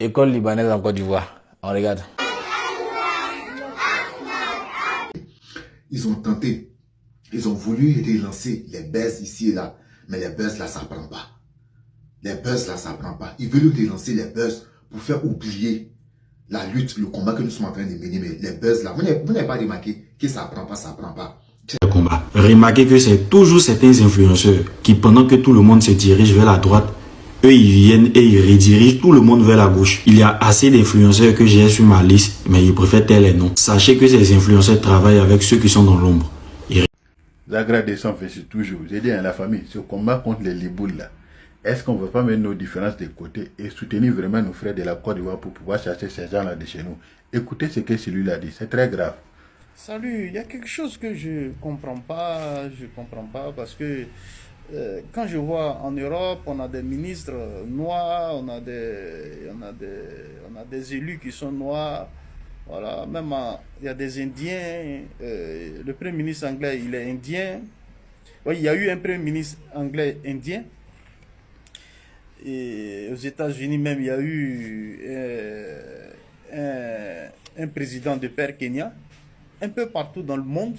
École libanaise en Côte d'Ivoire. On regarde. Ils ont tenté, ils ont voulu relancer les buzz ici et là, mais les buzz là, ça prend pas. Les buzz là, ça prend pas. Ils veulent relancer les buzz pour faire oublier la lutte, le combat que nous sommes en train de mener. Mais les buzz là, vous n'avez pas remarqué que ça prend pas, ça prend pas. Combat. Remarquez que c'est toujours certains influenceurs qui, pendant que tout le monde se dirige vers la droite, eux ils viennent et ils redirigent tout le monde vers la gauche. Il y a assez d'influenceurs que j'ai sur ma liste, mais ils préfèrent tels et non. Sachez que ces influenceurs travaillent avec ceux qui sont dans l'ombre. L'agradation fait toujours. J'ai dit à la famille, ce combat contre les liboules là, est-ce qu'on ne veut pas mettre nos différences de côté et soutenir vraiment nos frères de la Côte d'Ivoire pour pouvoir chasser ces gens-là de chez nous? Écoutez ce que celui-là dit, c'est très grave. Salut, il y a quelque chose que je comprends pas, parce que quand je vois en Europe, on a des ministres noirs, on a des élus qui sont noirs, voilà, même il y a des Indiens, le premier ministre anglais, il est indien, oui, il y a eu un premier ministre anglais indien, et aux États-Unis même, il y a eu un président de père Kenya. Un peu partout dans le monde.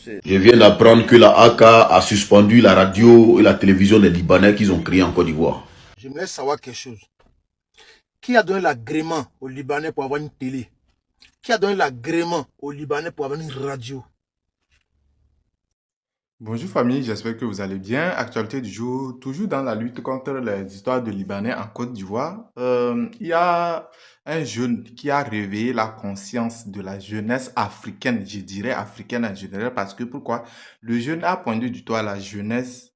Je viens d'apprendre que la AK a suspendu la radio et la télévision des Libanais qu'ils ont créé en Côte d'Ivoire. J'aimerais savoir quelque chose. Qui a donné l'agrément aux Libanais pour avoir une télé? Qui a donné l'agrément aux Libanais pour avoir une radio? Bonjour famille, j'espère que vous allez bien. Actualité du jour, toujours dans la lutte contre les histoires de Libanais en Côte d'Ivoire. Il y a un jeune qui a réveillé la conscience de la jeunesse africaine, je dirais africaine en général, parce que pourquoi? Le jeune a pointé du doigt la jeunesse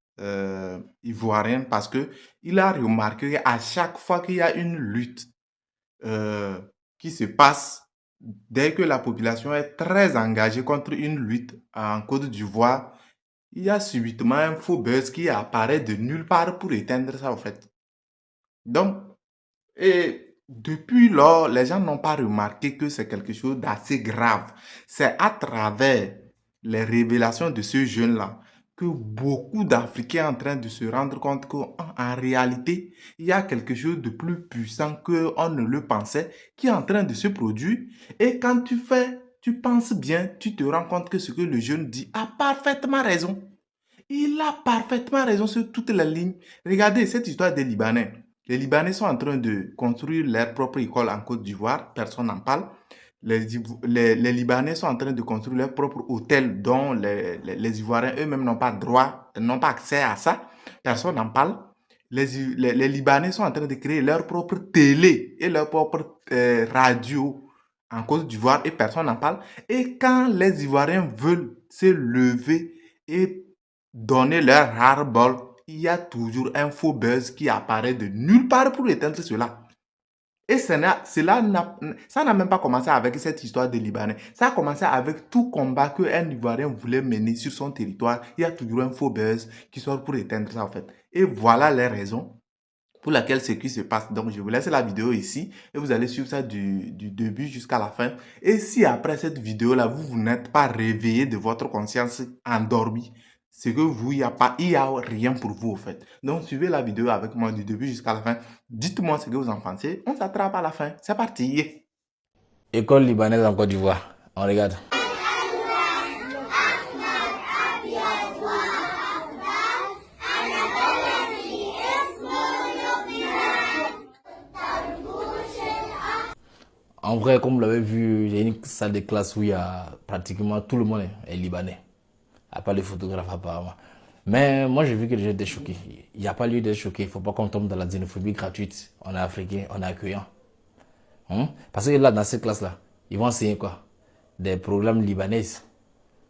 ivoirienne parce que il a remarqué qu'à chaque fois qu'il y a une lutte qui se passe, dès que la population est très engagée contre une lutte en Côte d'Ivoire, il y a subitement un faux buzz qui apparaît de nulle part pour éteindre ça, en fait. Donc, et depuis lors, les gens n'ont pas remarqué que c'est quelque chose d'assez grave. C'est à travers les révélations de ce jeune-là que beaucoup d'Africains sont en train de se rendre compte qu'en réalité, il y a quelque chose de plus puissant qu'on ne le pensait qui est en train de se produire. Et quand tu penses bien, tu te rends compte que ce que le jeune dit a parfaitement raison. Il a parfaitement raison sur toutes les lignes. Regardez cette histoire des Libanais. Les Libanais sont en train de construire leur propre école en Côte d'Ivoire. Personne n'en parle. Les Libanais sont en train de construire leur propre hôtel dont les Ivoiriens eux-mêmes n'ont pas droit, n'ont pas accès à ça. Personne n'en parle. Les Libanais sont en train de créer leur propre télé et leur propre radio en Côte d'Ivoire et personne n'en parle. Et quand les Ivoiriens veulent se lever et donner leur ras-le-bol, il y a toujours un faux buzz qui apparaît de nulle part pour éteindre cela. Et ça n'a même pas commencé avec cette histoire des Libanais. Ça a commencé avec tout combat qu'un Ivoirien voulait mener sur son territoire. Il y a toujours un faux buzz qui sort pour éteindre ça, en fait. Et voilà les raisons pour lesquelles ce qui se passe. Donc, je vous laisse la vidéo ici et vous allez suivre ça du début jusqu'à la fin. Et si après cette vidéo-là, vous n'êtes pas réveillé de votre conscience endormie, c'est que il y a rien pour vous, en fait. Donc, suivez la vidéo avec moi du début jusqu'à la fin. Dites-moi ce que vous en pensez. On s'attrape à la fin. C'est parti. École libanaise en Côte d'Ivoire. On regarde. En vrai, comme vous l'avez vu, il y a une salle de classe où il y a pratiquement tout le monde est libanais. À part les photographes apparemment. Mais moi j'ai vu que les gens étaient choqués. Il n'y a pas lieu d'être choqué. Il ne faut pas qu'on tombe dans la xénophobie gratuite. On est africain, on est accueillant. Parce que là, dans cette classe-là, ils vont enseigner quoi? Des programmes libanais.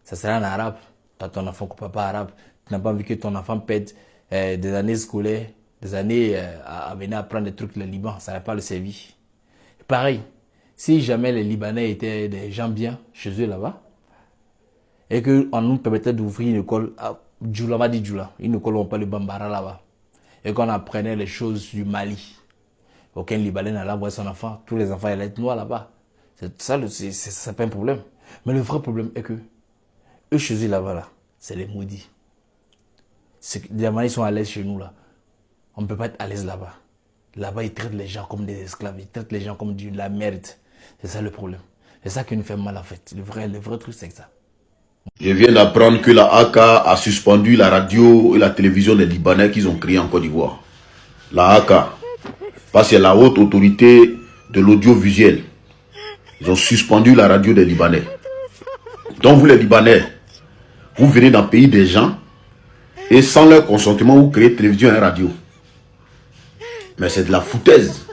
Ça sera en arabe. Tu as ton enfant qui ne parle pas arabe. Tu n'as pas envie que ton enfant perde des années scolaires, des années à venir apprendre des trucs le Liban. Ça n'a pas le servir. Pareil, si jamais les Libanais étaient des gens bien chez eux là-bas, et qu'on nous permettait d'ouvrir une école à Djoula, m'a dit Djoula, une école où on parle le Bambara là-bas, et qu'on apprenait les choses du Mali. Aucun Libanais n'allait envoyer son enfant, tous les enfants allaient être noirs là-bas. C'est pas un problème. Mais le vrai problème est que, eux chez eux là-bas, là, c'est les maudits. Les Libanais sont à l'aise chez nous là. On ne peut pas être à l'aise là-bas. Là-bas, ils traitent les gens comme des esclaves, ils traitent les gens comme de la merde. C'est ça le problème. C'est ça qui nous fait mal en fait. Le vrai truc, c'est ça. Je viens d'apprendre que la AK a suspendu la radio et la télévision des Libanais qu'ils ont créé en Côte d'Ivoire. La AK, parce que c'est la haute autorité de l'audiovisuel. Ils ont suspendu la radio des Libanais. Donc vous les Libanais, vous venez dans le pays des gens et sans leur consentement, vous créez télévision et radio. Mais c'est de la foutaise.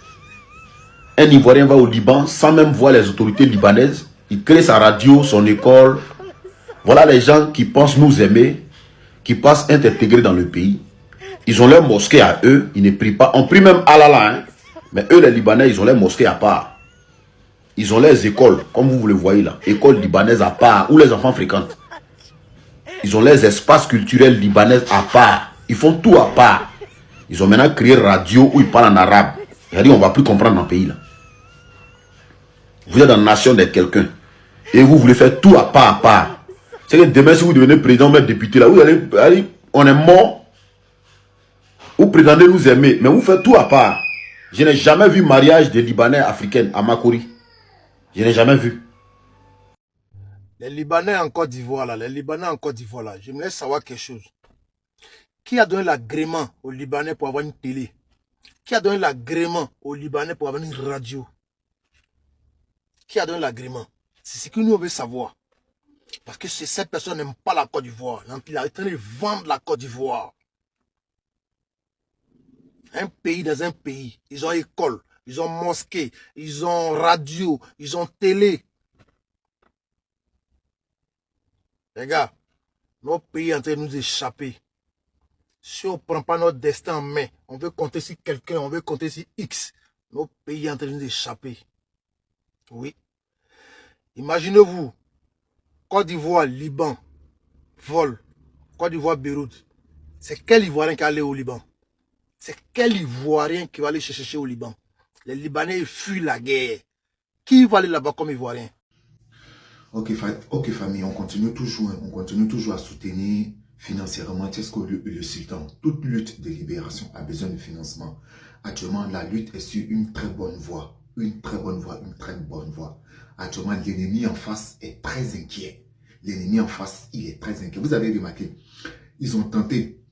Un Ivoirien va au Liban sans même voir les autorités libanaises. Il crée sa radio, son école. Voilà les gens qui pensent nous aimer, qui pensent être intégrés dans le pays. Ils ont leur mosquée à eux, ils ne prient pas. On prie même Allah, hein. Mais eux les Libanais, ils ont leur mosquée à part. Ils ont leurs écoles, comme vous le voyez là. Écoles libanaises à part, où les enfants fréquentent. Ils ont les espaces culturels libanais à part. Ils font tout à part. Ils ont maintenant créé radio où ils parlent en arabe. Il a dit on ne va plus comprendre dans le pays là. Vous êtes dans la nation de quelqu'un. Et vous voulez faire tout à part. C'est que demain si vous devenez président ou même député là, vous allez, on est mort. Vous prétendez nous aimer, mais vous faites tout à part. Je n'ai jamais vu mariage de Libanais africains à Makori. Je n'ai jamais vu. Les Libanais en Côte d'Ivoire là, je me laisse savoir quelque chose. Qui a donné l'agrément aux Libanais pour avoir une télé? Qui a donné l'agrément aux Libanais pour avoir une radio? Qui a donné l'agrément? C'est ce que nous on veut savoir. Parce que cette personne n'aime pas la Côte d'Ivoire. Il est en train de vendre la Côte d'Ivoire. Un pays dans un pays. Ils ont école, ils ont mosquée, ils ont radio, ils ont télé. Les gars, notre pays est en train de nous échapper. Si on ne prend pas notre destin en main, on veut compter sur quelqu'un, on veut compter sur X. Notre pays est en train de nous échapper. Oui. Imaginez-vous, Côte d'Ivoire, Liban, vol, Côte d'Ivoire, Beyrouth. C'est quel Ivoirien qui est allé au Liban? C'est quel Ivoirien qui va aller chercher au Liban? Les Libanais fuient la guerre. Qui va aller là-bas comme Ivoirien? Ok famille, on continue toujours à soutenir financièrement Tesco le sultan. Toute lutte de libération a besoin de financement. Actuellement, la lutte est sur une très bonne voie. Actuellement, l'ennemi en face est très inquiet. L'ennemi en face, il est très inquiet. Vous avez remarqué, ils ont tenté,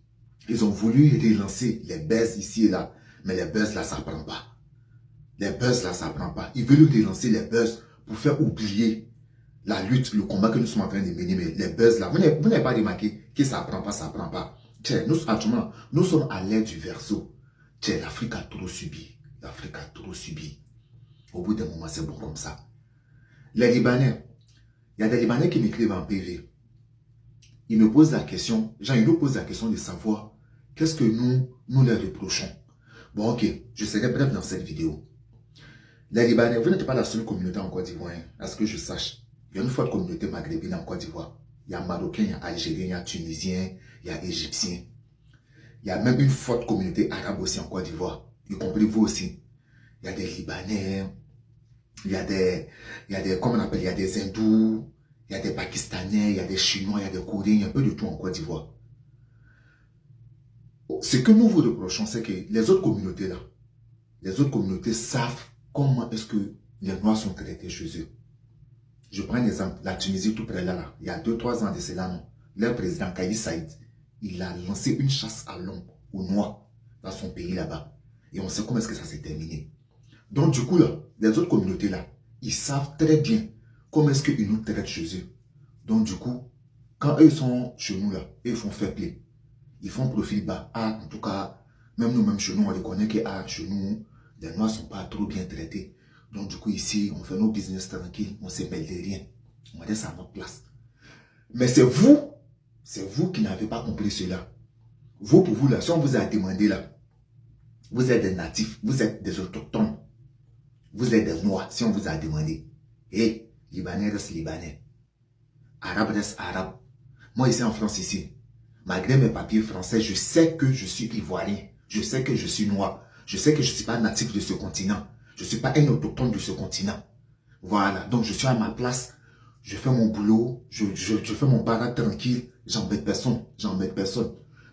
ils ont voulu relancer les buzz ici et là, mais les buzz là, ça ne prend pas. Ils veulent relancer les buzz pour faire oublier la lutte, le combat que nous sommes en train de mener, mais les buzz là, vous n'avez pas remarqué que ça prend pas. Nous, actuellement, nous sommes à l'aide du verso. L'Afrique a trop subi. Au bout d'un moment, c'est bon comme ça. Les Libanais, il y a des Libanais qui m'écrivent en PV. Ils me posent la question, ils nous posent la question de savoir qu'est-ce que nous leur reprochons. Bon, ok, je serai bref dans cette vidéo. Les Libanais, vous n'êtes pas la seule communauté en Côte d'Ivoire, à ce que je sache. Il y a une forte communauté maghrébine en Côte d'Ivoire. Il y a Marocains, il y a Algériens, il y a Tunisiens, il y a Égyptiens. Il y a même une forte communauté arabe aussi en Côte d'Ivoire, y compris vous aussi. Il y a des Libanais, il y a des Hindous, il y a des Pakistanais, il y a des Chinois, il y a des Coréens, il y a un peu de tout en Côte d'Ivoire. Ce que nous vous reprochons, c'est que les autres communautés là, les autres communautés savent comment est-ce que les Noirs sont traités chez eux. Je prends un exemple, la Tunisie tout près là, il y a 2-3 ans de cela, non, leur président Kais Saïd, il a lancé une chasse à l'homme, aux Noirs, dans son pays là-bas. Et on sait comment est-ce que ça s'est terminé. Donc du coup là, les autres communautés là, ils savent très bien comment est-ce qu'ils nous traitent chez eux. Donc du coup, quand eux sont chez nous là, ils font fair play. Ils font profil bas. Ah, en tout cas, même nous-mêmes chez nous, on reconnaît que chez nous, les Noirs ne sont pas trop bien traités. Donc du coup ici, on fait nos business tranquilles, on ne se mêle de rien. On laisse à notre place. Mais c'est vous qui n'avez pas compris cela. Vous, pour vous là, si on vous a demandé là, vous êtes des natifs, vous êtes des autochtones, vous êtes des Noirs, si on vous a demandé. Et Libanais reste Libanais. Arabe reste Arabe. Moi ici en France ici, malgré mes papiers français, je sais que je suis Ivoirien. Je sais que je suis Noir. Je sais que je ne suis pas natif de ce continent. Je ne suis pas un autochtone de ce continent. Voilà, donc je suis à ma place. Je fais mon boulot, je fais mon baraque tranquille. J'embête personne.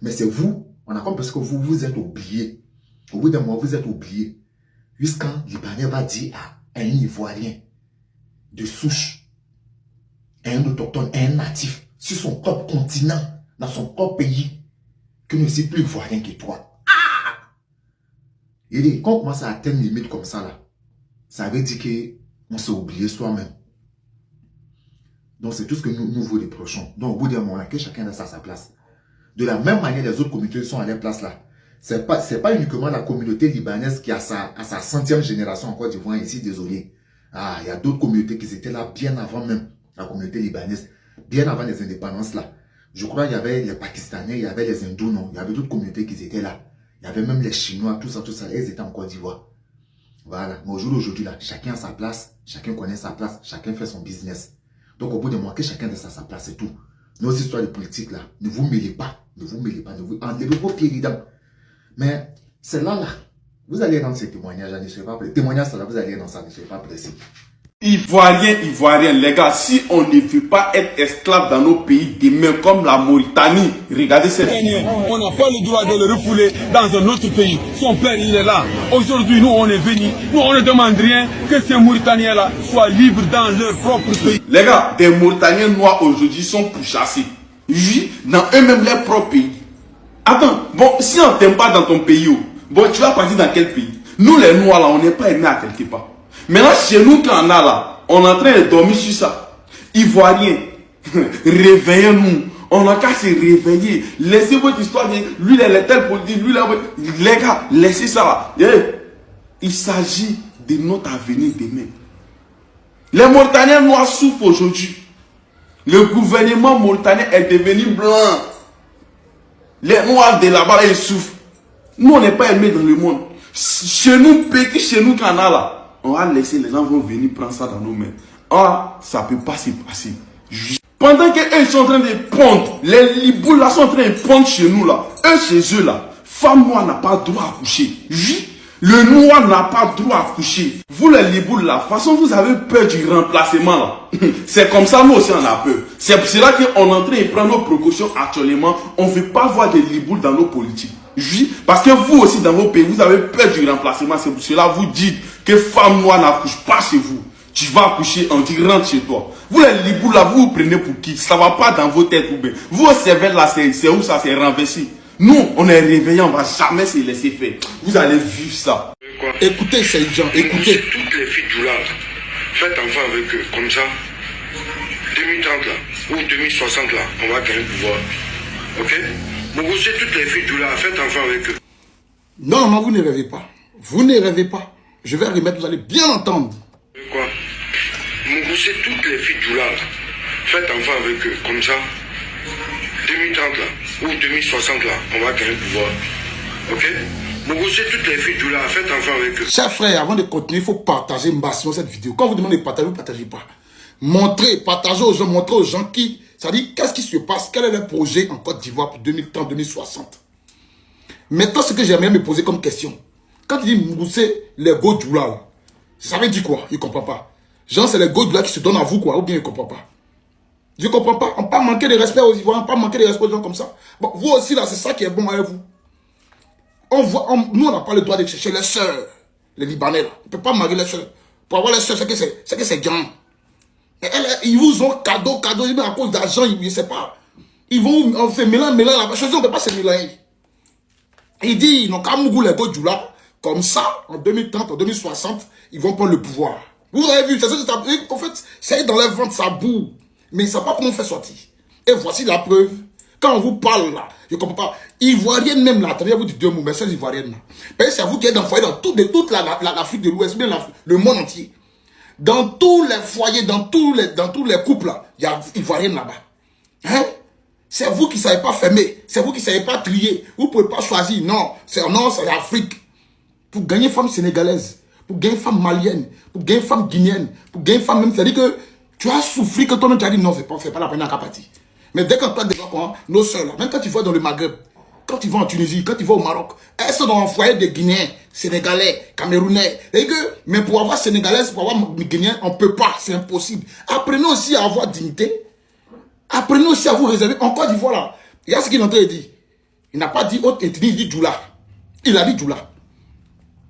Mais c'est vous, on a compris parce que vous êtes oubliés. Au bout d'un moment, vous êtes oublié. Jusqu'à Libanais va dire à un Ivoirien de souche, à un autochtone, à un natif, sur son propre continent, dans son propre pays, que ne suis plus Ivoirien que toi. Et quand on commence à atteindre une limite comme ça, là, ça veut dire qu'on s'est oublié soi-même. Donc c'est tout ce que nous vous reprochons. Donc au bout d'un moment, que chacun a sa place. De la même manière, les autres communautés sont à leur place là. C'est pas uniquement la communauté libanaise qui a sa 100e génération en Côte d'Ivoire ici, désolé. Ah, il y a d'autres communautés qui étaient là bien avant même la communauté libanaise, bien avant les indépendances là. Je crois qu'il y avait les Pakistanais, il y avait les Hindous, non, il y avait d'autres communautés qui étaient là. Il y avait même les Chinois, tout ça, ils étaient en Côte d'Ivoire. Voilà. Mais au jour d'aujourd'hui là, chacun a sa place, chacun connaît sa place, chacun fait son business. Donc au bout de moi, que chacun ait sa place, c'est tout. Nos histoires de politique là, ne vous mêlez pas, ne vous enlevez vos pieds dedans. Mais c'est là, vous allez dans ces témoignages, ne soyez pas pressés. Témoignages, là, vous allez dans ça, ne soyez pas pressés. Ivoirien, les gars, si on ne veut pas être esclave dans nos pays demain comme la Mauritanie, regardez cette vidéo. On n'a pas le droit de le refouler dans un autre pays. Son père, il est là. Aujourd'hui, nous, on est venus. Nous, on ne demande rien que ces Mauritaniens-là soient libres dans leur propre pays. Les gars, des Mauritaniens noirs aujourd'hui sont pourchassés. Oui, dans eux-mêmes leur propre pays. Attends, bon, si on t'aime pas dans ton pays, bon, tu vas partir dans quel pays? Nous, les noirs, là, on n'est pas aimés à quelque part. Maintenant, chez nous, quand on a là, on est en train de dormir sur ça. Ivoiriens, réveillez-nous. On n'a qu'à se réveiller. Laissez votre histoire. Lui, il est tel politique. Lui, les gars, laissez ça là. Il s'agit de notre avenir demain. Les Mauritaniens noirs souffrent aujourd'hui. Le gouvernement mauritanien est devenu blanc. Les noirs de là-bas, ils souffrent. Nous, on n'est pas aimés dans le monde. Chez nous, petit chez nous, quand on a là, on va laisser les gens vont venir prendre ça dans nos mains. Ah, ça ne peut pas se passer. Pendant qu'eux, ils sont en train de pondre, les liboules là sont en train de pondre chez nous là. Eux, chez eux là, femme noire n'a pas droit à coucher. Oui, le noir n'a pas droit à coucher. Vous les liboules là, de toute façon, vous avez peur du remplacement là. C'est comme ça, nous aussi on a peur. C'est pour cela qu'on est en train de prendre nos précautions actuellement. On ne veut pas voir des liboules dans nos politiques. Oui, parce que vous aussi dans vos pays, vous avez peur du remplacement. C'est pour cela que vous dites que femme noire n'accouche pas chez vous. Tu vas accoucher, on dit rentre chez toi. Vous les libous là, vous vous prenez pour qui? Ça ne va pas dans vos têtes ou bien. Vous au cervelle là, c'est où ça s'est renversé? Nous, on est réveillés, on ne va jamais se laisser faire. Vous allez vivre ça. Écoutez ces gens, écoutez. Toutes les filles du lard, faites enfant avec eux, comme ça. 2030 là, ou 2060 là, on va gagner le pouvoir. Ok? Vous bossez toutes les filles du lard, faites enfant avec eux. Non, non, vous ne rêvez pas. Vous ne rêvez pas. Je vais remettre, vous allez bien entendre. Quoi? Vous bossez toutes les filles du lard, faites enfant avec eux, comme ça. 2030 là, ou 2060 là, on va gagner le pouvoir. Ok? Vous bossez toutes les filles du lard, faites enfant avec eux. Chers frères, avant de continuer, il faut partager massivement cette vidéo. Quand vous demandez de partager, vous ne partagez pas. Montrez, partagez aux gens, montrez aux gens qui, ça dit, qu'est-ce qui se passe, quel est le projet en Côte d'Ivoire pour 2030, 2060. Maintenant, ce que j'aimerais me poser comme question, quand il dit mousser les Godoula, là, ça veut dire quoi? Il ne comprend pas. Genre, c'est les Godoula qui se donnent à vous, quoi, ou bien il ne comprend pas. Je ne comprends pas. On ne peut pas manquer de respect aux Ivoiriens, on ne peut pas manquer de respect aux gens comme ça. Bon, vous aussi, là, c'est ça qui est bon avec vous. Nous, on n'a pas le droit de chercher les sœurs, les Libanais, là. On ne peut pas marier les sœurs. Pour avoir les sœurs, c'est que c'est grand. Ils vous ont cadeau, à cause d'argent, je ne sais pas. Ils vont, on fait mélange là-bas. Chez eux, on ne peut pas se mélanger. Il dit, ils n'ont qu'à Mougou les Godoula. Comme ça, en 2030, en 2060, ils vont prendre le pouvoir. Vous avez vu, en fait, c'est dans les ventes, ça boue. Mais ils ne savent pas comment on fait sortir. Et voici la preuve. Quand on vous parle là, je ne comprends pas. Ivoirienne même là, attendez, vous dites deux mots, mais c'est ivoirienne là. C'est vous qui êtes envoyé dans toute l'Afrique de l'Ouest, bien le monde entier. Dans tous les foyers, dans tous les couples là, il y a ivoirienne là-bas. Hein? C'est vous qui ne savez pas fermer. C'est vous qui ne savez pas trier. Vous ne pouvez pas choisir. Non, c'est l'Afrique. Pour gagner femme sénégalaise, pour gagner femme malienne, pour gagner femme guinéenne, pour gagner femme même, c'est-à-dire que tu as souffert que toi-même tu as dit non, c'est pas la peine à partir. Mais dès qu'on parle des gens, nos soeurs, là, même quand tu vas dans le Maghreb, quand tu vas en Tunisie, quand tu vas au Maroc, elles sont dans un foyer de Guinéens, Sénégalais, Camerounais. Mais pour avoir Sénégalais, pour avoir Guinéens, on ne peut pas, c'est impossible. Apprenez aussi à avoir dignité. Apprenez aussi à vous réserver. En Côte d'Ivoire, là, il y a ce qu'il est en train de dire. Il n'a pas dit autre ethnie, il dit Djoula. Il a dit Djoula.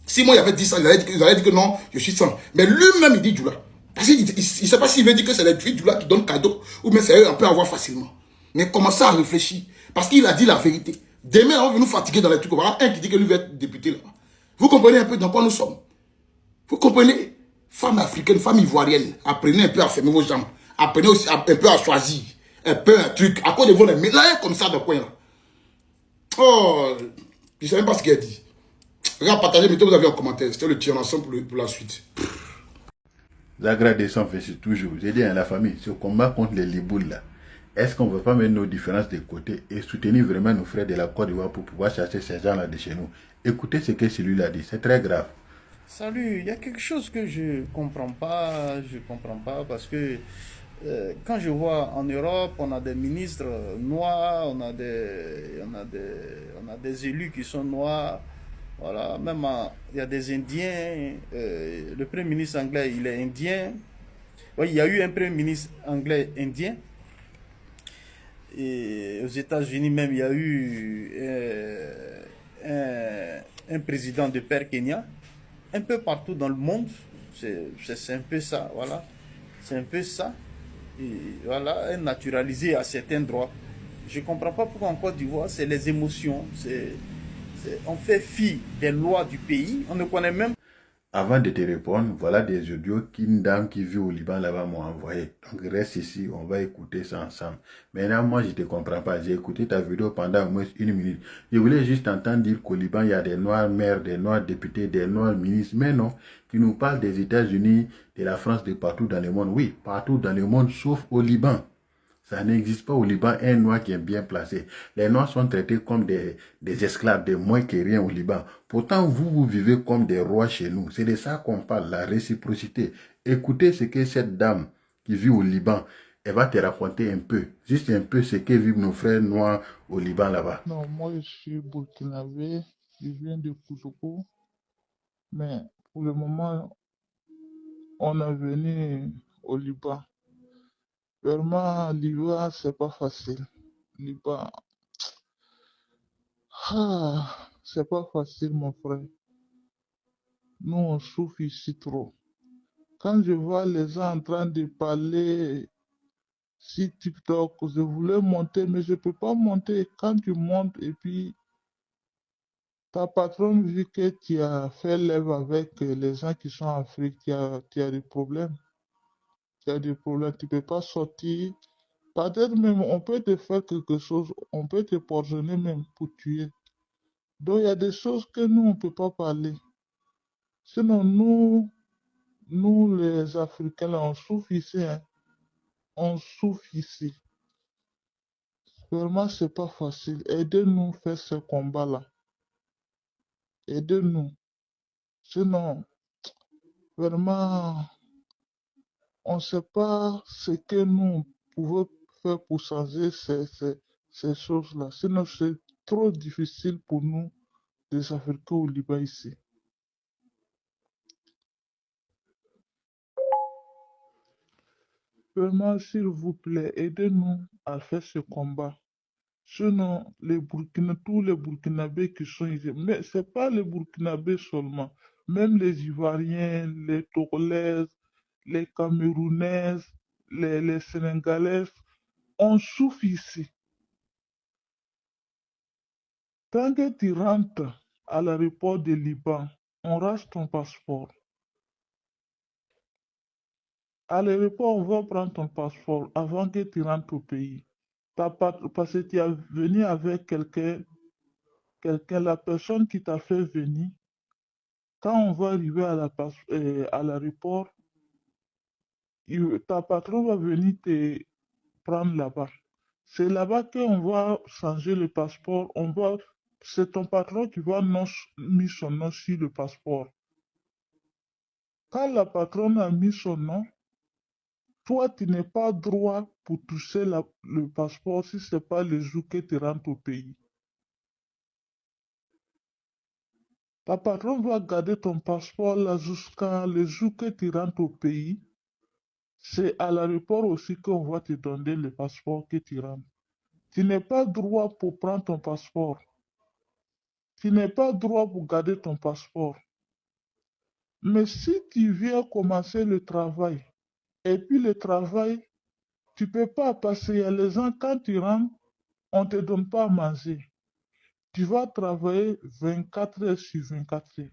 Si moi, il avait dit ça, ils allaient dire que non, je suis sans. Mais lui-même, il dit Djoula. Parce qu'il ne sait pas s'il veut dire que c'est les filles Djoula qui donnent cadeau ou bien c'est eux on peut avoir facilement. Mais commencez à réfléchir. Parce qu'il a dit la vérité. Demain, on va nous fatiguer dans les trucs. On va avoir un qui dit que lui va être député là. Vous comprenez un peu dans quoi nous sommes? Vous comprenez? Femmes africaines, femmes ivoiriennes, apprenez un peu à fermer vos jambes. Apprenez aussi un peu à choisir. Un peu un truc. À quoi de vous les mélanger comme ça dans le coin là? Oh, je ne sais même pas ce qu'il a dit. Regarde, partagez, mettez vous avez en commentaire. C'était le tir ensemble pour la suite. L'agradation fait toujours. J'ai dit à la famille, ce combat contre les liboules là, est-ce qu'on ne veut pas mettre nos différences de côté et soutenir vraiment nos frères de la Côte d'Ivoire pour pouvoir chasser ces gens-là de chez nous? Écoutez ce que celui-là dit, c'est très grave. Salut, il y a quelque chose que je comprends pas parce que quand je vois en Europe, on a des ministres noirs, on a des élus qui sont noirs, voilà, même il y a des Indiens, le premier ministre anglais, il est indien. Oui, il y a eu un premier ministre anglais indien. Et aux États-Unis même, il y a eu un président de père Kenya. Un peu partout dans le monde, c'est un peu ça, voilà. C'est un peu ça. Et voilà, naturalisé à certains droits. Je ne comprends pas pourquoi en Côte d'Ivoire, c'est les émotions. On fait fi des lois du pays. On ne connaît même. Avant de te répondre, voilà des audios qu'une dame qui vit au Liban là-bas m'a envoyé. Donc reste ici, on va écouter ça ensemble. Maintenant, moi je ne te comprends pas. J'ai écouté ta vidéo pendant au moins 1 minute. Je voulais juste entendre dire qu'au Liban, il y a des noirs maires, des noirs députés, des noirs ministres. Mais non, tu nous parles des États-Unis, de la France, de partout dans le monde. Oui, partout dans le monde, sauf au Liban. Ça n'existe pas au Liban un noir qui est bien placé. Les noirs sont traités comme des esclaves, des moins que rien au Liban. Pourtant, vous vivez comme des rois chez nous. C'est de ça qu'on parle, la réciprocité. Écoutez ce que cette dame qui vit au Liban, elle va te raconter un peu, juste un peu ce que vivent nos frères noirs au Liban là-bas. Non, moi je suis burkinabé, je viens de Koujoukou, mais pour le moment, on est venu au Liban. Vraiment, Liban, c'est pas facile. Liban, c'est pas facile, mon frère. Nous, on souffre ici trop. Quand je vois les gens en train de parler sur TikTok, je voulais monter, mais je peux pas monter. Quand tu montes et puis ta patronne vu que tu as fait lève avec les gens qui sont en Afrique, tu as des problèmes. Tu as des problèmes, tu peux pas sortir. Peut-être même, on peut te faire quelque chose, on peut te poisonner même pour tuer. Donc, il y a des choses que nous, on ne peut pas parler. Sinon, nous les Africains, là, on souffre ici. Hein. On souffre ici. Vraiment, c'est pas facile. Aidez-nous à faire ce combat-là. Aidez-nous. Sinon, vraiment, on ne sait pas ce que nous pouvons faire pour changer ces choses-là. Sinon, c'est trop difficile pour nous, les Africains au Liban ici. Vraiment, s'il vous plaît, aidez-nous à faire ce combat. Sinon, tous les Burkinabés qui sont ici, mais ce n'est pas les Burkinabés seulement, même les Ivoiriens, les Togolais, les Camerounais, les Sénégalais, on souffre ici. Tant que tu rentres à l'aéroport de Liban, on rase ton passeport. À l'aéroport, on va prendre ton passeport avant que tu rentres au pays. Parce que tu es venu avec quelqu'un, la personne qui t'a fait venir. Quand on va arriver à l'aéroport, ta patronne va venir te prendre là-bas. C'est là-bas qu'on va changer le passeport. C'est ton patron qui va mettre son nom sur le passeport. Quand la patronne a mis son nom, toi, tu n'as pas droit pour toucher le passeport si ce n'est pas le jour que tu rentres au pays. Ta patronne va garder ton passeport là jusqu'à le jour que tu rentres au pays. C'est à l'aéroport aussi qu'on va te donner le passeport que tu rentres. Tu n'as pas droit pour prendre ton passeport. Tu n'as pas droit pour garder ton passeport. Mais si tu viens commencer le travail, et puis le travail, tu peux pas passer. Il y a les gens, quand tu rentres, on ne te donne pas à manger. Tu vas travailler 24 heures sur 24 heures.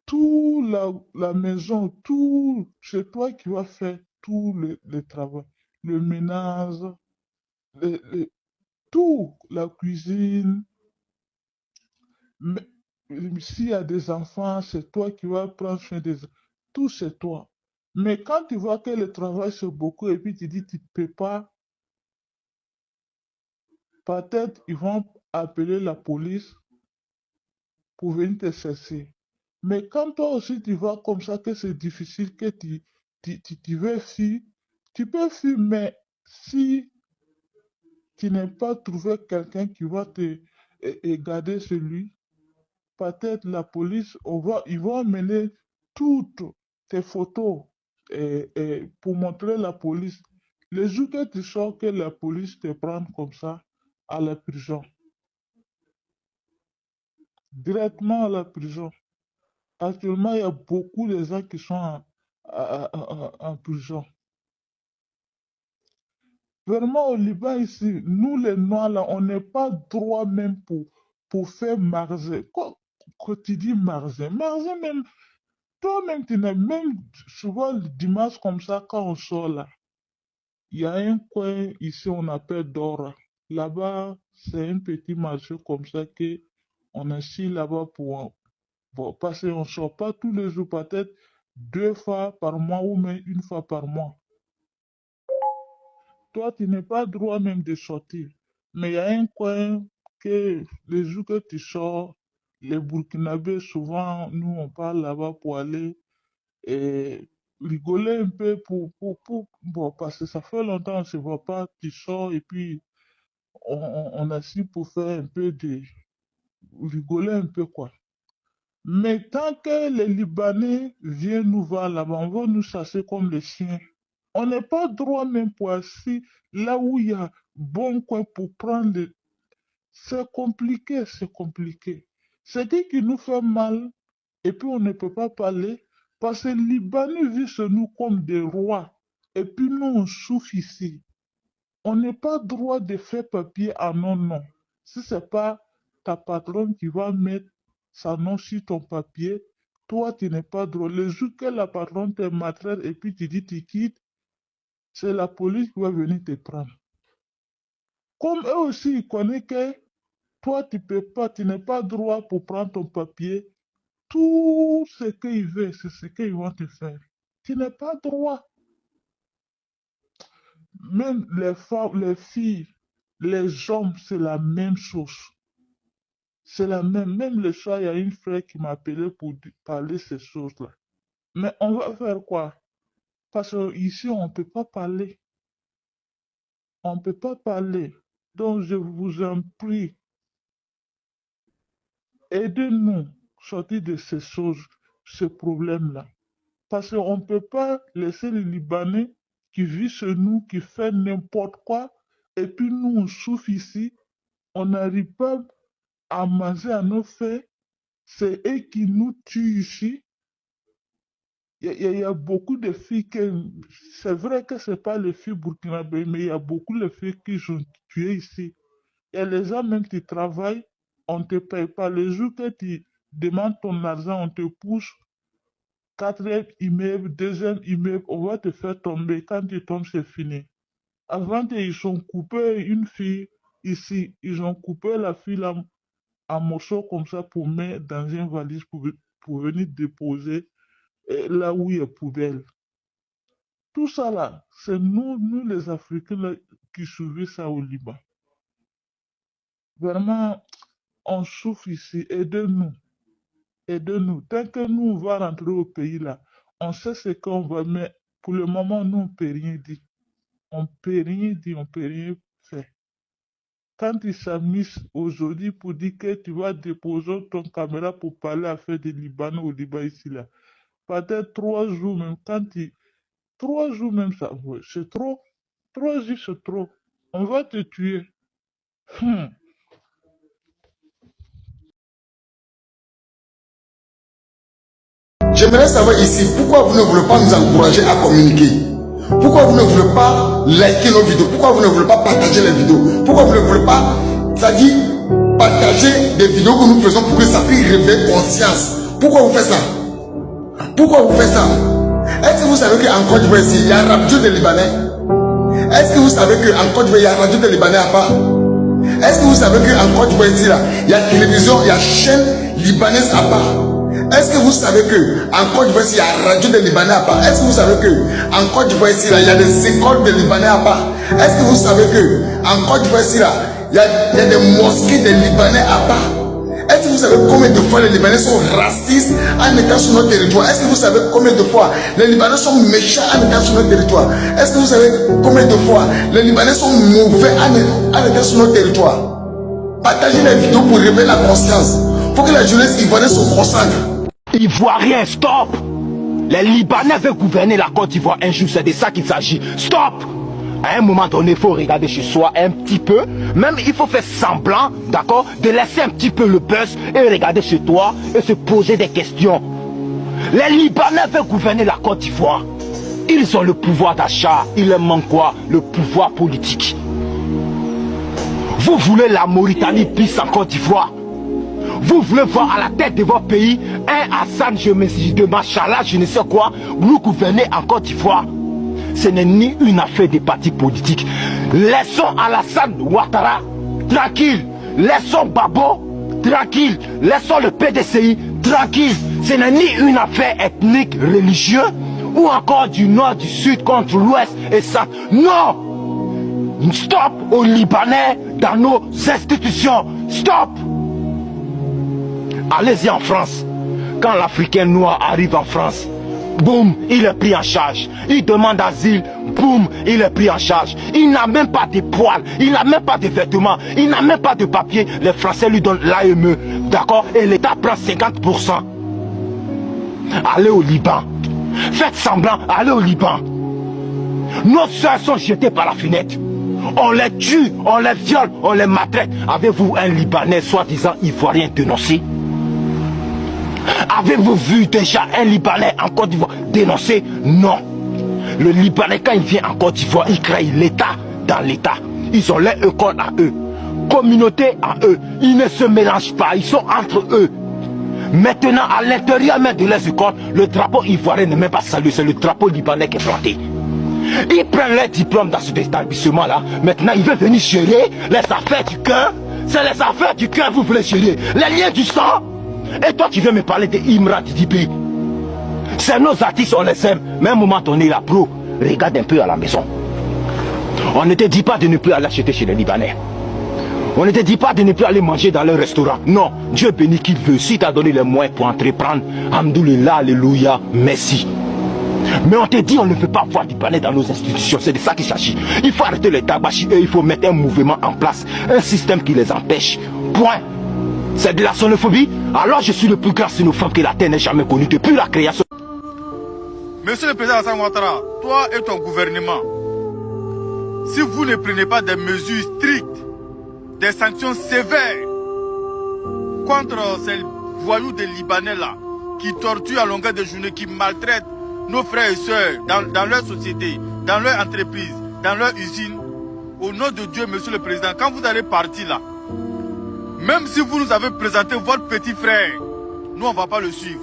Tout la maison, tout, c'est toi qui vas faire tout le travail. Le ménage, tout, la cuisine. Mais s'il y a des enfants, c'est toi qui vas prendre soin des enfants. Tout, c'est toi. Mais quand tu vois que le travail, c'est beaucoup, et puis tu dis, tu ne peux pas, peut-être ils vont appeler la police pour venir te chercher. Mais quand toi aussi tu vois comme ça que c'est difficile, que tu veux fuir, tu peux fuir, mais si tu n'as pas trouvé quelqu'un qui va et garder celui, peut-être la police, ils vont amener toutes tes photos et pour montrer la police. Le jour que tu sors, que la police te prend comme ça à la prison, directement à la prison. Actuellement, il y a beaucoup de gens qui sont en prison. Vraiment, au Liban, ici, nous les Noirs, là, on n'est pas droit même pour faire marger. Quand tu dis marger, marger même, toi-même, tu n'as même souvent le dimanche comme ça, quand on sort là, il y a un coin ici, on appelle Dora. Là-bas, c'est un petit marché comme ça que on est assis là-bas pour bon, parce qu'on ne sort pas tous les jours, peut-être 2 fois par mois ou même 1 fois par mois. Toi, tu n'es pas droit même de sortir. Mais il y a un coin que les jours que tu sors, les Burkinabés, souvent, nous, on parle là-bas pour aller et rigoler un peu bon, parce que ça fait longtemps qu'on ne se voit pas, tu sors et puis on assis pour faire un peu de rigoler un peu, quoi. Mais tant que les Libanais viennent nous voir là-bas, on va nous chasser comme les chiens. On n'est pas droit même pour assis là où il y a bon coin pour prendre. C'est compliqué, c'est compliqué. C'est qui nous fait mal et puis on ne peut pas parler parce que les Libanais vivent sur nous comme des rois et puis nous on souffre ici. On n'est pas droit de faire papier à non nom. Si c'est pas ta patronne qui va mettre sa nom sur ton papier, toi tu n'es pas droit. Le jour que la patronne te maltraite et puis tu dis tu quittes, c'est la police qui va venir te prendre. Comme eux aussi, ils connaissent que toi tu peux pas, tu n'es pas droit pour prendre ton papier. Tout ce qu'ils veulent, c'est ce qu'ils vont te faire. Tu n'es pas droit. Même les femmes, les filles, les hommes, c'est la même chose. C'est la même. Même le soir, il y a une frère qui m'a appelé pour parler ces choses-là. Mais on va faire quoi? Parce qu'ici, on ne peut pas parler. On ne peut pas parler. Donc, je vous en prie, aidez-nous à sortir de ces choses, ce problème-là. Parce qu'on ne peut pas laisser les Libanais qui vivent chez nous, qui font n'importe quoi, et puis nous, on souffre ici, on n'arrive pas à manger à nos faits, c'est eux qui nous tuent ici. Il y a beaucoup de filles c'est vrai que ce n'est pas les filles burkinabées, mais il y a beaucoup de filles qui sont tuées ici. Il y a les gens même qui travaillent, on ne te paye pas. Le jour que tu demandes ton argent, on te pousse. Quatrième immeuble, deuxième immeuble, on va te faire tomber. Quand tu tombes, c'est fini. Avant, ils ont coupé une fille ici. Ils ont coupé la fille là, en morceaux comme ça pour mettre dans une valise pour venir déposer là où il y a poubelle. Tout ça là, c'est nous les Africains là, qui subissent ça au Liban. Vraiment, on souffre ici. Aidez-nous. Aidez-nous. Tant que nous, on va rentrer au pays là, on sait ce qu'on va, mais pour le moment, nous, on ne peut rien dire. On ne peut rien dire, on ne peut rien faire. Quand ils s'amusent aujourd'hui pour dire que tu vas déposer ton caméra pour parler à faire des Libanais au Liban ici là, peut-être 3 jours même, 3 jours même, ça, ouais, c'est trop. 3 jours, c'est trop. On va te tuer. J'aimerais savoir ici, pourquoi vous ne voulez pas nous encourager à communiquer? Pourquoi vous ne voulez pas liker nos vidéos? Pourquoi vous ne voulez pas partager les vidéos? Pourquoi vous ne voulez pas, c'est-à-dire, partager des vidéos que nous faisons pour que ça puisse réveiller conscience? Pourquoi vous faites ça? Pourquoi vous faites ça? Est-ce que vous savez qu'en Côte d'Ivoire ici, il y a radio des Libanais? Est-ce que vous savez qu'en Côte d'Ivoire, il y a radio des Libanais à part? Est-ce que vous savez qu'en Côte d'Ivoire ici, là, il y a télévision, il y a chaîne libanaise à part? Est-ce que vous savez qu'en Côte d'Ivoire ici, il y a radio des Libanais à part? Est-ce que vous savez qu'en Côte d'Ivoire ici, là, il y a des écoles des Libanais à part? Est-ce que vous savez qu'en Côte d'Ivoire ici, là, il y a des mosquées des Libanais à part? Est-ce que vous savez combien de fois les Libanais sont racistes en étant sur notre territoire? Est-ce que vous savez combien de fois les Libanais sont méchants en étant sur notre territoire? Est-ce que vous savez combien de fois les Libanais sont mauvais en étant sur notre territoire? Partagez les vidéos pour réveiller la conscience. Il faut que la jeunesse ivoirienne se consacre. Ivoirien, stop! Les Libanais veulent gouverner la Côte d'Ivoire un jour, c'est de ça qu'il s'agit. Stop! À un moment donné, il faut regarder chez soi un petit peu. Même il faut faire semblant, d'accord, de laisser un petit peu le buzz et regarder chez toi et se poser des questions. Les Libanais veulent gouverner la Côte d'Ivoire. Ils ont le pouvoir d'achat. Il leur manque quoi? Le pouvoir politique. Vous voulez la Mauritanie plus en Côte d'Ivoire? Vous voulez voir à la tête de votre pays un Hassan de Machala, je ne sais quoi, vous gouvernez en Côte d'Ivoire? Ce n'est ni une affaire des partis politiques. Laissons Alassane Ouattara tranquille. Laissons Babo tranquille. Laissons le PDCI tranquille. Ce n'est ni une affaire ethnique, religieuse ou encore du nord, du sud contre l'ouest et ça. Non! Stop aux Libanais dans nos institutions. Stop! Allez-y en France. Quand l'Africain noir arrive en France, boum, il est pris en charge. Il demande asile, boum, il est pris en charge. Il n'a même pas de poils, il n'a même pas de vêtements, il n'a même pas de papier. Les Français lui donnent l'AME, d'accord? Et l'État prend 50%. Allez au Liban. Faites semblant, allez au Liban. Nos soeurs sont jetées par la fenêtre. On les tue, on les viole, on les maltraite. Avez-vous un Libanais soi-disant ivoirien dénoncé? Avez-vous vu déjà un Libanais en Côte d'Ivoire dénoncer? Non. Le Libanais, quand il vient en Côte d'Ivoire, il crée l'État dans l'État. Ils ont leur école à eux, communauté à eux. Ils ne se mélangent pas, ils sont entre eux. Maintenant, à l'intérieur même de leurs écoles, le drapeau ivoirien n'est même pas salué, c'est le drapeau libanais qui est planté. Ils prennent leur diplôme dans cet établissement-là. Maintenant, ils veulent venir gérer les affaires du cœur. C'est les affaires du cœur que vous voulez gérer. Les liens du sang. Et toi, tu veux me parler de Imran Dibé? C'est nos artistes, on les aime. Mais à un moment donné, là, bro, regarde un peu à la maison. On ne te dit pas de ne plus aller acheter chez les Libanais. On ne te dit pas de ne plus aller manger dans leur restaurant. Non, Dieu bénit qu'il veut. Si tu as donné les moyens pour entreprendre, Alhamdoulilah, alléluia, merci. Mais on te dit on ne veut pas voir du Libanais dans nos institutions. C'est de ça qu'il s'agit. Il faut arrêter les tabachis et il faut mettre un mouvement en place. Un système qui les empêche. Point. C'est de la xénophobie. Alors je suis le plus grand xénophobe que la terre n'ait jamais connu depuis la création. Monsieur le président Alassane Ouattara, toi et ton gouvernement, si vous ne prenez pas des mesures strictes, des sanctions sévères contre ces voyous des Libanais là, qui torturent à longueur de journée, qui maltraitent nos frères et sœurs dans leur société, dans leur entreprise, dans leur usine, au nom de Dieu, monsieur le président, quand vous allez partir là, même si vous nous avez présenté votre petit frère, nous on ne va pas le suivre.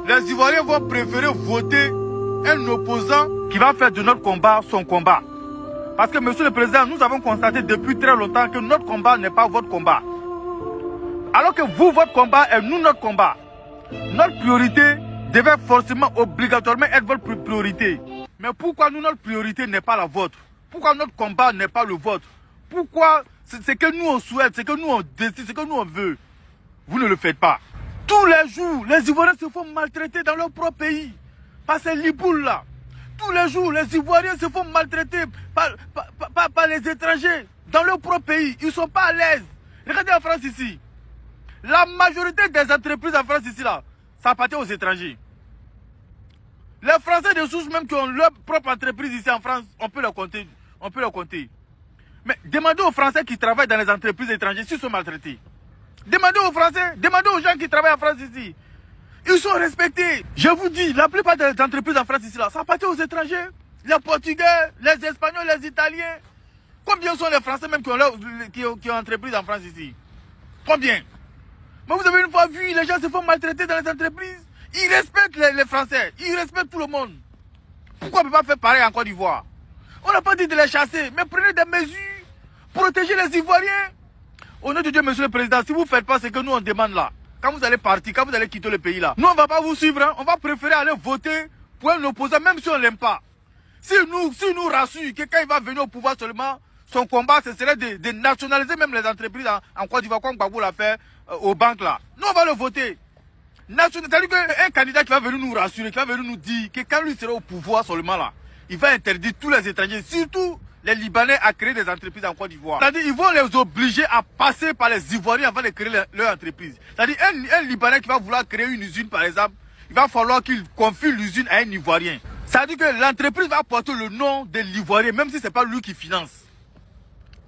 Les Ivoiriens vont préférer voter un opposant qui va faire de notre combat son combat. Parce que, monsieur le président, nous avons constaté depuis très longtemps que notre combat n'est pas votre combat. Alors que vous, votre combat est nous, notre combat. Notre priorité devait forcément, obligatoirement être votre priorité. Mais pourquoi nous, notre priorité n'est pas la vôtre? Pourquoi notre combat n'est pas le vôtre? Pourquoi c'est que nous on souhaite, c'est que nous on décide, c'est que nous on veut? Vous ne le faites pas. Tous les jours, les Ivoiriens se font maltraiter dans leur propre pays. Par ces liboules là. Tous les jours, les Ivoiriens se font maltraiter par les étrangers dans leur propre pays. Ils ne sont pas à l'aise. Regardez en France ici. La majorité des entreprises en France ici là, ça appartient aux étrangers. Les Français de souche même qui ont leur propre entreprise ici en France, on peut le compter. On peut le compter. Mais demandez aux Français qui travaillent dans les entreprises étrangères s'ils sont maltraités. Demandez aux Français, demandez aux gens qui travaillent en France ici. Ils sont respectés. Je vous dis, la plupart des entreprises en France ici, là, ça appartient aux étrangers. Les Portugais, les Espagnols, les Italiens. Combien sont les Français même qui ont entreprise en France ici? Combien? Mais vous avez une fois vu, les gens se font maltraiter dans les entreprises. Ils respectent les Français. Ils respectent tout le monde. Pourquoi on ne peut pas faire pareil en Côte d'Ivoire? On n'a pas dit de les chasser, mais prenez des mesures. Protégez les Ivoiriens. Au nom de Dieu, monsieur le président, si vous ne faites pas ce que nous on demande là, quand vous allez partir, quand vous allez quitter le pays là, nous on ne va pas vous suivre. Hein. On va préférer aller voter pour un opposant, même si on ne l'aime pas. Si nous rassure que quand il va venir au pouvoir seulement, son combat, ce serait de nationaliser même les entreprises en Côte d'Ivoire, comme Gbagbo l'a fait aux banques là. Nous, on va le voter. C'est-à-dire qu'un candidat qui va venir nous rassurer, qui va venir nous dire que quand lui sera au pouvoir seulement là, il va interdire tous les étrangers, surtout les Libanais, à créer des entreprises en Côte d'Ivoire. C'est-à-dire qu'ils vont les obliger à passer par les Ivoiriens avant de créer leur entreprise. C'est-à-dire un Libanais qui va vouloir créer une usine par exemple, il va falloir qu'il confie l'usine à un Ivoirien. C'est-à-dire que l'entreprise va porter le nom de l'Ivoirien, même si ce n'est pas lui qui finance.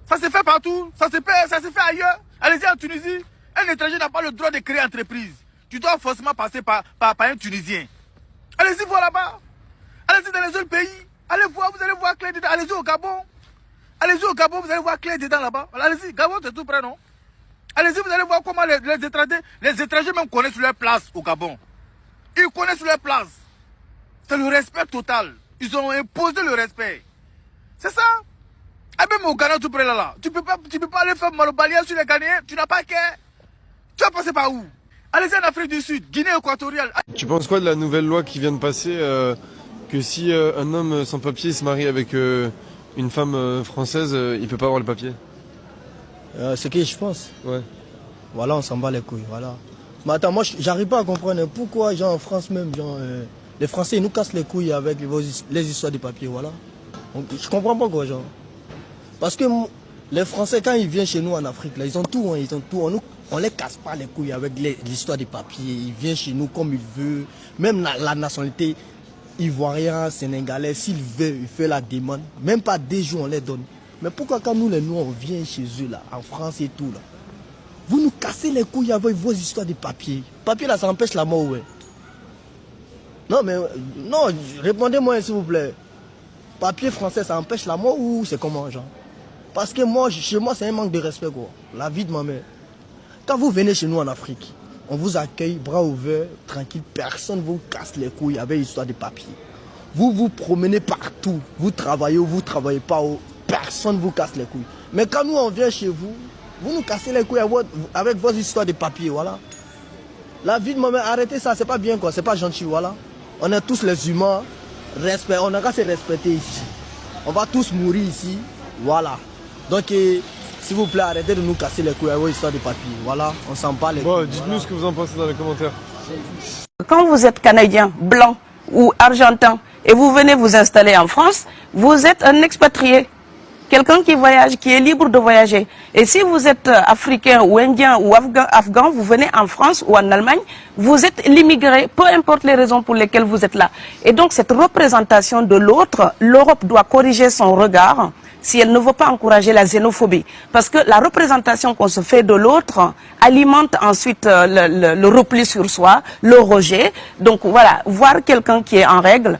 Ça se fait partout, ça se fait ailleurs. Allez-y en Tunisie, un étranger n'a pas le droit de créer entreprise. Tu dois forcément passer par un Tunisien. Allez-y voir là-bas. Allez-y dans les autres pays. Allez voir, vous allez voir clair dedans. Allez-y au Gabon. Allez-y au Gabon, vous allez voir clair dedans là-bas. Allez-y, Gabon c'est tout près, non? Allez-y, vous allez voir comment les étrangers même connaissent leur place au Gabon. Ils connaissent leur place. C'est le respect total. Ils ont imposé le respect. C'est ça. Et même au Ghana tout près là, tu peux pas aller faire malobalia sur les Ghanéens. Tu n'as pas qu'à. Tu vas passer par où? Allez-y en Afrique du Sud, Guinée équatoriale. Tu penses quoi de la nouvelle loi qui vient de passer que si un homme sans papier se marie avec une femme française, il peut pas avoir le papier? Ce que je pense. Ouais. Voilà, on s'en bat les couilles, voilà. Mais attends, moi j'arrive pas à comprendre pourquoi, genre en France même, genre, les Français ils nous cassent les couilles avec les histoires de papier, voilà. Je comprends pas quoi, genre. Parce que les Français, quand ils viennent chez nous en Afrique, là, ils ont tout, hein, on les casse pas les couilles avec l'histoire des papiers. Ils viennent chez nous comme ils veulent. Même la nationalité ivoirienne, sénégalais, s'il veut, il fait la demande. Même pas des jours, on les donne. Mais pourquoi quand nous, les Noirs, on vient chez eux, là, en France et tout, là, vous nous cassez les couilles avec vos histoires de papiers. Papier, là, ça empêche la mort, ouais. Non, mais, non, répondez-moi, s'il vous plaît. Papier français, ça empêche la mort ou c'est comment, genre? Parce que moi, chez moi, c'est un manque de respect, quoi. La vie de ma mère. Quand vous venez chez nous en Afrique, on vous accueille, bras ouverts, tranquille. Personne ne vous casse les couilles avec l'histoire de papier. Vous vous promenez partout. Vous travaillez ou vous ne travaillez pas. Personne ne vous casse les couilles. Mais quand nous, on vient chez vous, vous nous cassez les couilles avec vos histoires de papier, voilà. La vie de ma mère, arrêtez ça, c'est pas bien, quoi. C'est pas gentil, voilà. On est tous les humains. Respect, on n'a qu'à se respecter ici. On va tous mourir ici, voilà. Donc, s'il vous plaît, arrêtez de nous casser les couilles avec vos histoires de papier. Voilà, on s'en bat les couilles. Bon, dites-nous ce que vous en pensez dans les commentaires. Quand vous êtes canadien, blanc ou argentin et vous venez vous installer en France, vous êtes un expatrié. Quelqu'un qui voyage, qui est libre de voyager. Et si vous êtes africain ou indien ou afghan, vous venez en France ou en Allemagne, vous êtes l'immigré, peu importe les raisons pour lesquelles vous êtes là. Et donc cette représentation de l'autre, l'Europe doit corriger son regard si elle ne veut pas encourager la xénophobie. Parce que la représentation qu'on se fait de l'autre alimente ensuite le repli sur soi, le rejet. Donc voilà, voir quelqu'un qui est en règle,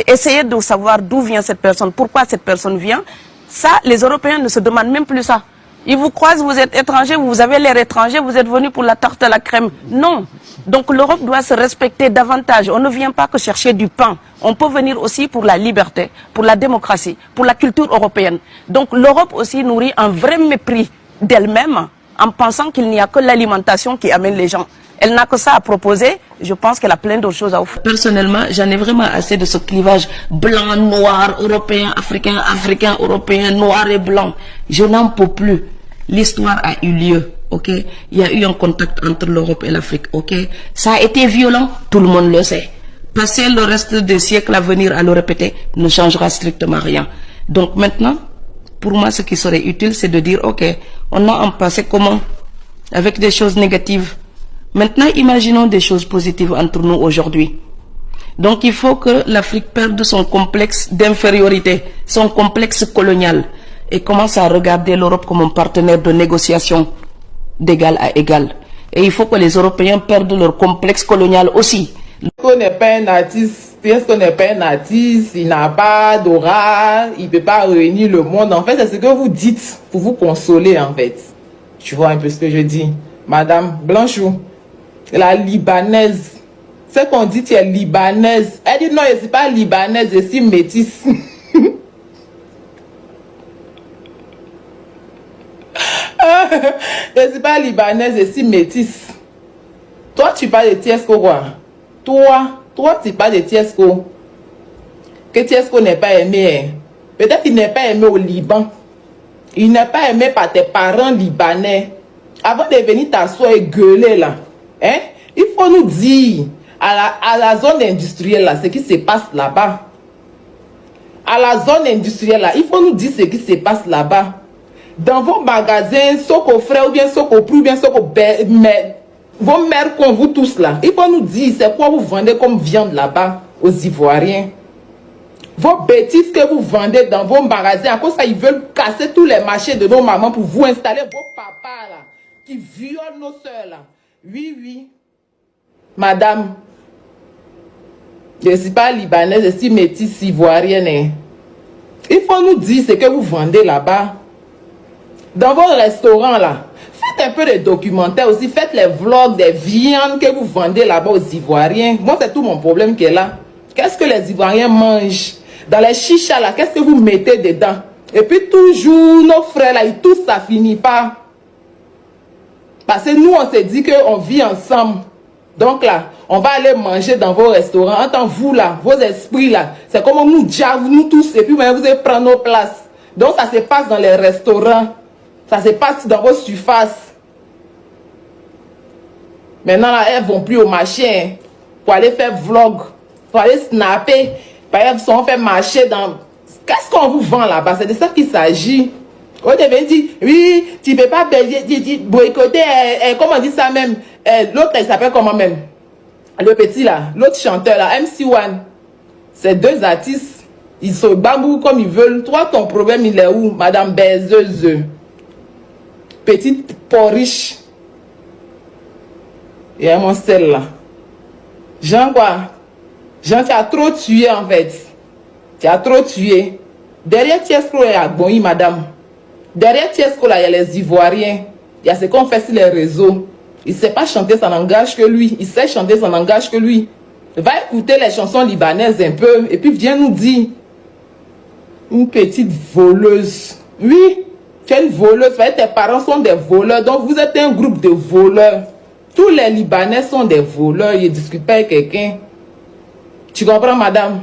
essayer de savoir d'où vient cette personne, pourquoi cette personne vient. Ça, les Européens ne se demandent même plus ça. Ils vous croisent, vous êtes étranger, vous avez l'air étranger, vous êtes venu pour la tarte à la crème. Non. Donc l'Europe doit se respecter davantage. On ne vient pas que chercher du pain. On peut venir aussi pour la liberté, pour la démocratie, pour la culture européenne. Donc l'Europe aussi nourrit un vrai mépris d'elle-même en pensant qu'il n'y a que l'alimentation qui amène les gens. Elle n'a que ça à proposer. Je pense qu'elle a plein d'autres choses à offrir. Personnellement, j'en ai vraiment assez de ce clivage blanc, noir, européen, africain, africain, européen, noir et blanc. Je n'en peux plus. L'histoire a eu lieu, ok? Il y a eu un contact entre l'Europe et l'Afrique, ok? Ça a été violent, tout le monde le sait. Passer le reste des siècles à venir à le répéter ne changera strictement rien. Donc maintenant, pour moi, ce qui serait utile, c'est de dire, ok, on a un passé commun avec des choses négatives. Maintenant, imaginons des choses positives entre nous aujourd'hui. Donc, il faut que l'Afrique perde son complexe d'infériorité, son complexe colonial, et commence à regarder l'Europe comme un partenaire de négociation d'égal à égal. Et il faut que les Européens perdent leur complexe colonial aussi. Qu'on n'est pas un artiste, Tesco n'est pas un artiste, il n'a pas d'aura, il ne peut pas réunir le monde. En fait, c'est ce que vous dites pour vous consoler, en fait. Tu vois un peu ce que je dis. Madame Blanchou, la Libanaise, c'est qu'on dit tu es Libanaise. Elle dit non, je ne suis pas Libanaise, je suis métisse. Je ne suis pas Libanaise, je suis métisse. Toi, tu parles de Tesco, quoi. Toi, tu parles de Tesco. Que Tesco n'est pas aimé. Peut-être qu'il n'est pas aimé au Liban. Il n'est pas aimé par tes parents libanais. Avant de venir t'asseoir et gueuler là, hein, il faut nous dire à la zone industrielle là, ce qui se passe là-bas. À la zone industrielle là, il faut nous dire ce qui se passe là-bas. Dans vos magasins, Soko Frère ou bien Soko Plus ou bien Soko vos mères qu'on vous tous là, il faut nous dire c'est quoi vous vendez comme viande là-bas aux Ivoiriens. Vos bêtises que vous vendez dans vos magasins, à cause ça, ils veulent casser tous les marchés de nos mamans pour vous installer vos papas là, qui violent nos soeurs là. Oui, oui. Madame, je ne suis pas libanaise, je suis métisse ivoirienne. Hein. Il faut nous dire ce que vous vendez là-bas. Dans vos restaurants là, faites un peu de documentaires aussi, faites les vlogs des viandes que vous vendez là-bas aux Ivoiriens. Moi, c'est tout mon problème qui est là. Qu'est-ce que les Ivoiriens mangent? Dans les chichas là, qu'est-ce que vous mettez dedans? Et puis toujours, nos frères là, ils tous ça finit pas. Parce que nous, on s'est dit qu'on vit ensemble. Donc là, on va aller manger dans vos restaurants. En tant que vous là, vos esprits là, c'est comme nous diables, nous tous, et puis vous allez prendre nos places. Donc ça se passe dans les restaurants. Ça se passe dans vos surfaces. Maintenant là, elles vont plus au marché hein, pour aller faire vlog, pour aller snapper. Elles sont fait marcher dans... Qu'est-ce qu'on vous vend là-bas? C'est de ça qu'il s'agit. On devait dire, oui, tu ne peux pas boycotter, comment on dit ça même? L'autre, il s'appelle comment même? Le petit là, l'autre chanteur là, MC1. Ces deux artistes, ils se bambou comme ils veulent. Toi, ton problème, il est où, Madame Baiseuse? Petite porriche. Et mon sel là. Jean quoi? Jean, tu as trop tué en fait. Tu as trop tué. Derrière Tiesco, il y a Bonny, madame. Derrière Tiesco, là, il y a les Ivoiriens. Il y a ce qu'on fait sur les réseaux. Il ne sait pas chanter, ça n'engage que lui. Il sait chanter, ça n'engage que lui. Va écouter les chansons libanaises un peu. Et puis viens nous dire. Une petite voleuse. Oui, tu es une voleuse. Tes parents sont des voleurs. Donc vous êtes un groupe de voleurs. Tous les Libanais sont des voleurs. Ils ne discutent pas avec quelqu'un. Tu comprends, madame?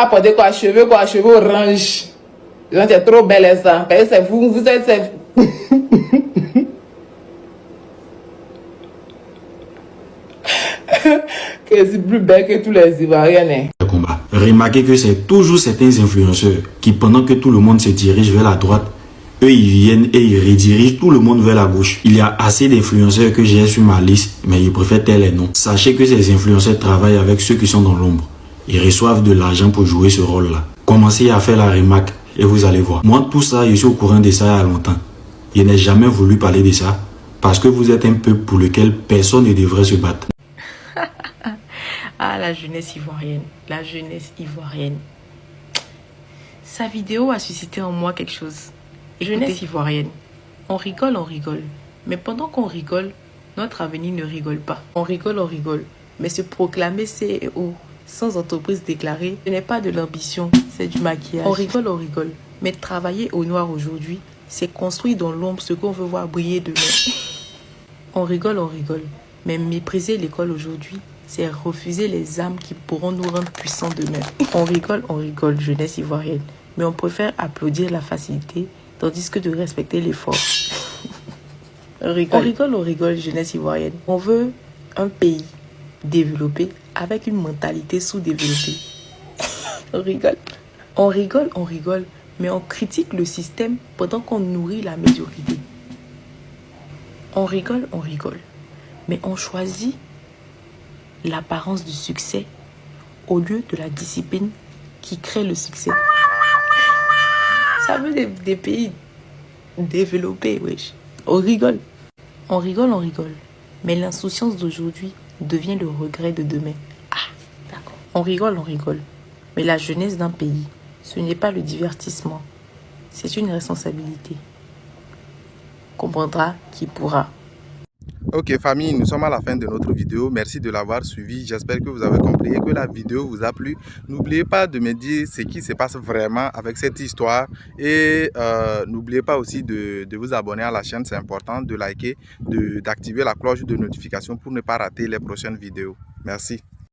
Portez quoi, cheveux orange. C'est trop belle ça. C'est vous êtes... Que c'est plus belle que tous les Ivoiriens. Remarquez que c'est toujours certains influenceurs qui, pendant que tout le monde se dirige vers la droite, eux ils viennent et ils redirigent tout le monde vers la gauche. Il y a assez d'influenceurs que j'ai sur ma liste, mais ils préfèrent taire les noms. Sachez que ces influenceurs travaillent avec ceux qui sont dans l'ombre. Ils reçoivent de l'argent pour jouer ce rôle-là. Commencez à faire la remarque et vous allez voir. Moi, tout ça, je suis au courant de ça il y a longtemps. Je n'ai jamais voulu parler de ça parce que vous êtes un peuple pour lequel personne ne devrait se battre. Ah, la jeunesse ivoirienne. La jeunesse ivoirienne. Sa vidéo a suscité en moi quelque chose. Jeunesse ivoirienne. On rigole. Mais pendant qu'on rigole, notre avenir ne rigole pas. On rigole. Mais se proclamer CEO sans entreprise déclarée, ce n'est pas de l'ambition, c'est du maquillage. On rigole. Mais travailler au noir aujourd'hui, c'est construire dans l'ombre ce qu'on veut voir briller demain. On rigole. Mais mépriser l'école aujourd'hui, c'est refuser les âmes qui pourront nous rendre puissants demain. On rigole, jeunesse ivoirienne. Mais on préfère applaudir la facilité, tandis que de respecter l'effort. On rigole, jeunesse ivoirienne. On veut un pays développé avec une mentalité sous-développée. On rigole, mais on critique le système pendant qu'on nourrit la médiocrité. On rigole, mais on choisit l'apparence du succès au lieu de la discipline qui crée le succès. Ça veut des pays développés, wesh. On rigole. On rigole, mais l'insouciance d'aujourd'hui devient le regret de demain. Ah, d'accord. On rigole, mais la jeunesse d'un pays, ce n'est pas le divertissement, c'est une responsabilité. Comprendra qui pourra. Ok famille, nous sommes à la fin de notre vidéo. Merci de l'avoir suivi. J'espère que vous avez compris et que la vidéo vous a plu. N'oubliez pas de me dire ce qui se passe vraiment avec cette histoire. Et n'oubliez pas aussi de vous abonner à la chaîne. C'est important de liker, d'activer la cloche de notification pour ne pas rater les prochaines vidéos. Merci.